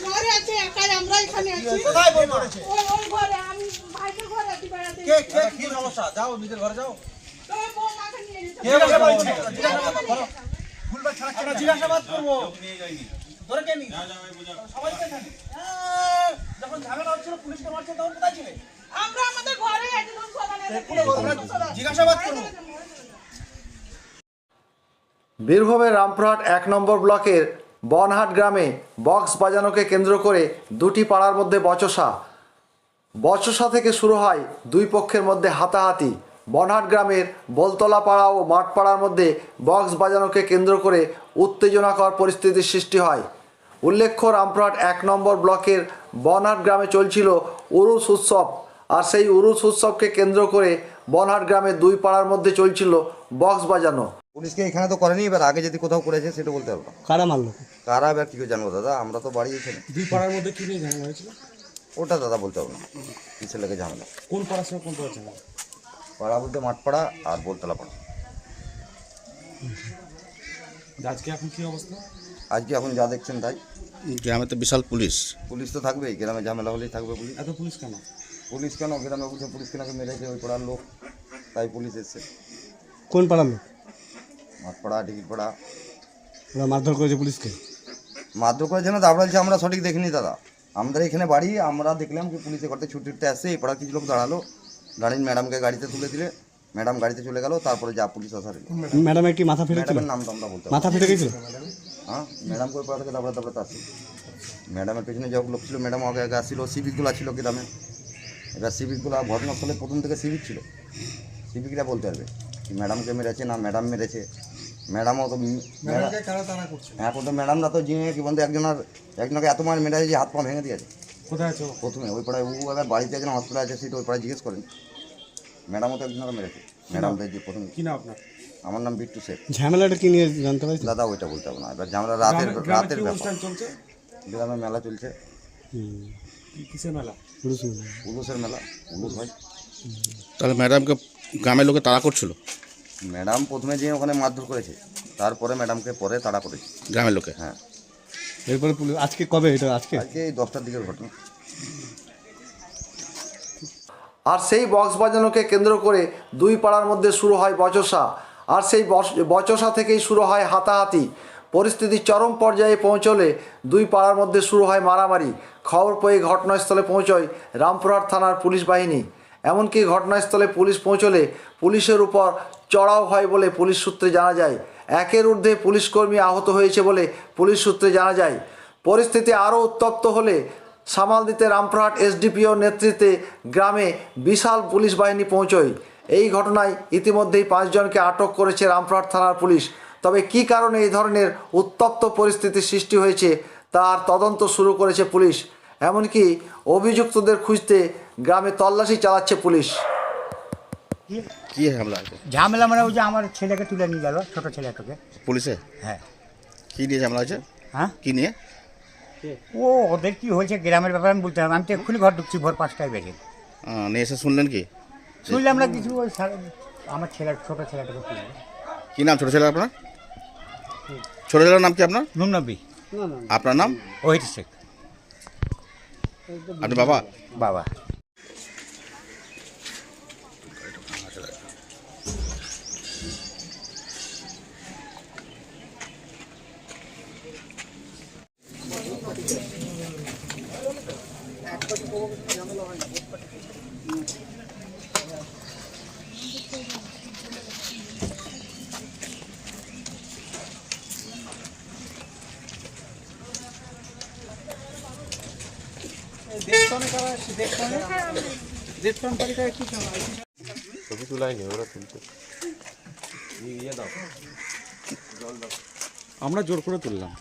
ঘরে আছে একাই, আমরা এখানে আছি। কোথায় বই পড়েছে? ওই ঘরে, আমি ভাইদের ঘরে আছি বেড়াতে। কি সমস্যা? যাও নিজের ঘরে যাও। তবে বৌমাকে নিয়ে যেতে হবে। জিজ্ঞাসাবাদ বলছে। জিজ্ঞাসাবাদ করো। ভুলভাল ছাড়া আমরা জিজ্ঞাসাবাদ করবো। ধরে কে নি? সবাই তো এখানে। যখন ঝামেলা হচ্ছিল পুলিশকে মারছে তখন কোথায় ছিলে? আমরা আমাদের ঘরে আছি, তখন সবাই আমরা জিজ্ঞাসাবাদ করবো। বীরভূমের রামপুরহাট ১ নম্বর ব্লকের বনহাট গ্রামে বক্স বাজানোকে কেন্দ্র করে দুটি পাড়ার মধ্যে বচসা থেকে শুরু হয় দুই পক্ষের মধ্যে হাতাহাতি। বনহাট গ্রামের বলতলা পাড়া ও মাঠপাড়ার মধ্যে বক্স বাজানোকে কেন্দ্র করে উত্তেজনাকর পরিস্থিতির সৃষ্টি হয়। উল্লেখ্য, রামপুরহাট ১ নম্বর ব্লকের বনহাট গ্রামে চলছিল উরুস উৎসব, আর সেই উরুস উৎসবকে কেন্দ্র করে বনহাট গ্রামের দুই পাড়ার মধ্যে চলছিল বক্স বাজানো। পুলিশকে এখানে তো করেনি, এবার আগে যদি কোথাও করেছে সেটা বলতে পারবো না। কারা মারলো? কারা এবার কী করে জানবো দাদা, আমরা তো বাড়ি এখানে। দুই পাড়ার মধ্যে কি নিয়ে ঝামেলা হয়েছিল? ওটা দাদা বলতে পারবো না, কিসের লেগে ঝামেলা। কোন পাড়ার সঙ্গে কোন পাড়ার ঝামেলা? পাড়া বলতে মাঠপাড়া আর বলতলা পাড়া। আজকে এখন কি অবস্থা? আজকে এখন যা দেখছেন তাই। গ্রামে তো বিশাল পুলিশ। পুলিশ তো থাকবেই, গ্রামে ঝামেলা হলেই থাকবে পুলিশ। এত পুলিশ কেন? পুলিশ কেন গ্রামে বলছে পুলিশকে নাকি মেরেছে ওই পাড়ার লোক, তাই পুলিশ এসছে। কোন পাড়ার লোক? মাঠপাড়া টিকিটপাড়া। ওরা মারধর করেছে পুলিশকে? মারধর করেছে না, তারপরে বলছে আমরা সঠিক দেখিনি দাদা। আমাদের এখানে বাড়ি, আমরা দেখলাম কি পুলিশে করতে ছুটি উঠতে আসছে, এই পাড়া কিছু লোক দাঁড়ালো, দাঁড়িয়ে ম্যাডামকে গাড়িতে তুলে দিলে, ম্যাডাম গাড়িতে চলে গেল, তারপরে যা পুলিশ আসার। ম্যাডাম একটি মাথা ফেটেছিল? ম্যাডামের নাম তো আমরা বলতে মাথা ফেটে গেছিল? হ্যাঁ, ম্যাডাম কই পাড়া থেকে তারপরে আসছে। ম্যাডামের পেছনে যখন লোক ছিল, ম্যাডাম আগে আগে আসছিল, সিভিকগুলো ছিল গ্রামে। এবার সিভিকগুলো ঘটনাস্থলে প্রথম থেকে সিভিক ছিল, সিভিকরা বলতে পারবে কি ম্যাডামকে মেরেছে না ম্যাডাম মেরেছে। ম্যাডামও তো হ্যাঁ, প্রথম ম্যাডামরা তো জিনে কি বলতে একজনকে এত মার মেরেছে যে হাত পা ভেঙে দিয়েছে। কোথায় আছে? প্রথমে ওই পাড়ায়, ও এবার বাড়িতে একজন হসপিটাল আছে, সেটা ওই পাড়ায় জিজ্ঞেস করেন। ম্যাডামও তো একজনকে মেরেছে, ম্যাডামদের যে প্রথম। কি না আপনার? আমার নাম বিট্টু শেখ। ঝামেলাটা কি নিয়ে জানতে পারছি? দাদা ওইটা বলতে হবে না, এবার আমরা রাতের ব্যাপার। চলছে গ্রামে মেলা চলছে। কিসের মেলা? উলুসের মেলা, উলুস ভাই। তাহলে ম্যাডামকে গ্রামের লোকে তাড়া করছিল? ম্যাডাম প্রথমে যে ওখানে মারধর করেছে, তারপরে ম্যাডামকে পরে তাড়া করেছে গ্রামের লোকে। হ্যাঁ। এরপরে আজকে কবে এটা? আজকে এই 10টার দিকের ঘটনা। আর সেই বক্স বাজানোকে কেন্দ্র করে দুই পাড়ার মধ্যে শুরু হয় বচসা, আর সেই বচসা থেকেই শুরু হয় হাতাহাতি। পরিস্থিতি চরম পর্যায়ে পৌঁছলে দুই পাড়ার মধ্যে শুরু হয় মারামারি। খবর পেয়ে ঘটনাস্থলে পৌঁছয় রামপুরহাট থানার পুলিশ বাহিনী। এমনকি ঘটনাস্থলে পুলিশ পৌঁছলে পুলিশের উপর চড়াও হয় বলে পুলিশ সূত্রে জানা যায়। একের ঊর্ধ্বে পুলিশকর্মী আহত হয়েছে বলে পুলিশ সূত্রে জানা যায়। পরিস্থিতি আরও উত্তপ্ত হলে সামাল দিতে রামপুরহাট এসডিপিওর নেতৃত্বে গ্রামে বিশাল পুলিশ বাহিনী পৌঁছয়। এই ঘটনায় ইতিমধ্যেই 5 জনকে আটক করেছে রামপুরহাট থানার পুলিশ। তবে কী কারণে এই ধরনের উত্তপ্ত পরিস্থিতির সৃষ্টি হয়েছে তার তদন্ত শুরু করেছে পুলিশ। এমনকি অভিযুক্তদের খুঁজতে গ্রামে তল্লাশি চালাচ্ছে পুলিশ। কি ঝামেলা আছে? ঝামেলা মানে ওই যে আমার ছেলেকে তুলে নিয়ে গেল, ছোটো ছেলেটাকে। পুলিশে? হ্যাঁ। কি নিয়ে ঝামেলা আছে? হ্যাঁ, কি নিয়ে? ও ওদের কি হয়েছে গ্রামের ব্যাপারে আমি বলতে পারবো। আমি তো এক্ষুনি ঘর ঢুকছি, ভোর 5টায় বেজে। নিয়ে এসে শুনলেন কি? শুনলাম না কিছু, ওই আমার ছোটো ছেলেটাকে তুলে। কি নাম ছোটো ছেলে আপনার? ছোটো ছেলের নাম কি আপনার? নুনবী। আপনার নাম? ওহিত শেখ। আপনি বাবা? বাবা। ছবি তোলাইনি, ওরা তুলতে। আমরা জোর করে তুললাম।